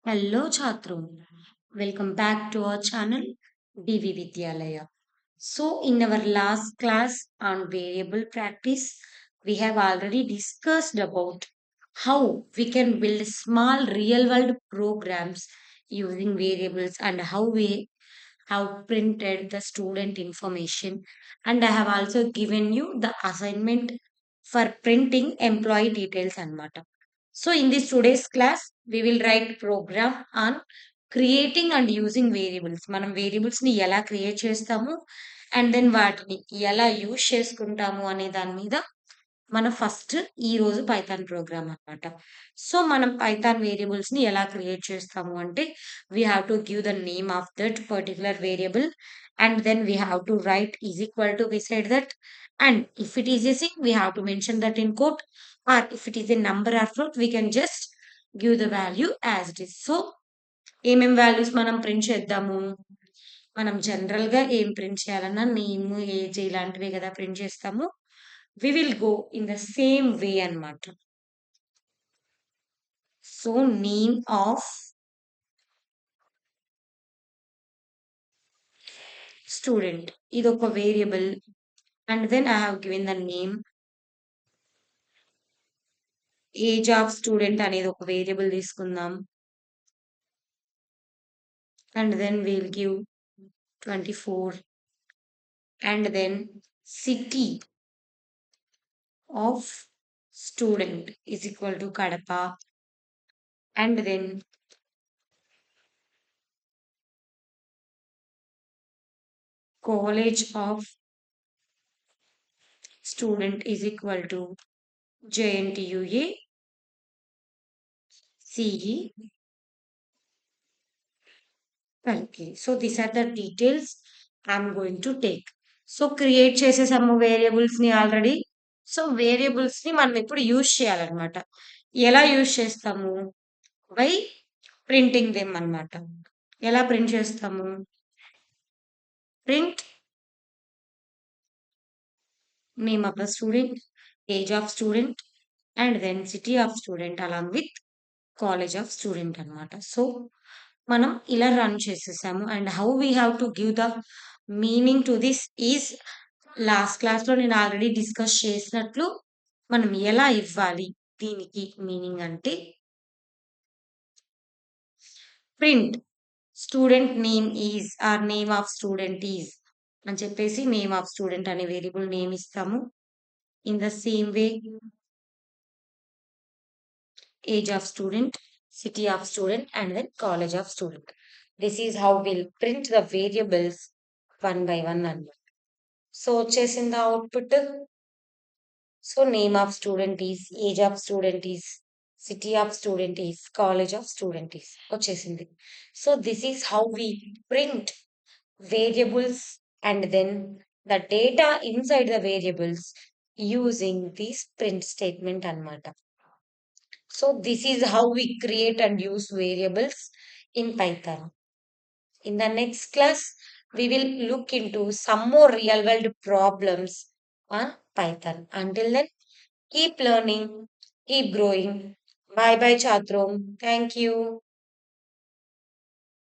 Hello, Chatru. Welcome back to our channel, DV Vidyalaya. So, in our last class on variable practice, we have already discussed about how we can build small real world programs using variables and how we have printed the student information. And I have also given you the assignment for printing employee details and matter. So in this today's class, we will write program on creating and using variables. మనం variables ని ఎలా create చేస్తాము and then వాటిని ఎలా use చేసుకుంటాము అనే దాని మీద మన ఫస్ట్ ఈ రోజు పైథాన్ ప్రోగ్రామ్ అన్నమాట. సో మనం పైథాన్ వేరియబుల్స్ ని ఎలా క్రియేట్ చేస్తాము అంటే we have to give the name of that particular variable and then we have to write is equal to beside that, and if it is a string we have to mention that in quote, or if it is a number or float we can just give the value as it is. So ఏమేం values మనం print చేద్దాము, మనం general గా ఏం print చేయాలన్నా name age ఇలాంటివే కదా print చేస్తాము. We will go in the same way అన్నమాట. సో నేమ్ ఆఫ్ స్టూడెంట్ ఇది ఒక variable and then I have given the name. Age of student అనేది ఒక వేరియబుల్ తీసుకుందాం and then will give 24 and then city of student is equal to Kadapa, and then college of student is equal to JNTUA CE. Okay, so these are the details I'm going to take. So create చేసేసాము variables ని already. So variables ని మనం ఇప్పుడు use చేయాలన్నమాట. ఎలా use చేస్తాము? By printing them అన్నమాట. ఎలా ప్రింట్ చేస్తాము? Print name of the student, age of student and then city of student along with college of student అన్నమాట. సో మనం ఇలా రన్ చేసేసాము and how we have to give the meaning to this is last class లో నేను already discuss చేసినట్లు మనం ఎలా ఇవ్వాలి దీనికి మీనింగ్ అంటే print student name is or name of student is అని చెప్పేసి నేమ్ ఆఫ్ స్టూడెంట్ అనే వేరియబుల్ నేమ్ ఇస్తాము. In the same way age of student, city of student, and then college of student. This is how we'll print the variables one by one. So, in the output. So, name of student is, age of student is, city of student is, college of student is. వచ్చేసింది. So, this is how we print variables and then the data inside the variables using this print statement అన్నమాట. So this is how we create and use variables in Python. In the next class, we will look into some more real world problems on Python. Until then, keep learning, keep growing. Bye bye, Chatrom. Thank you.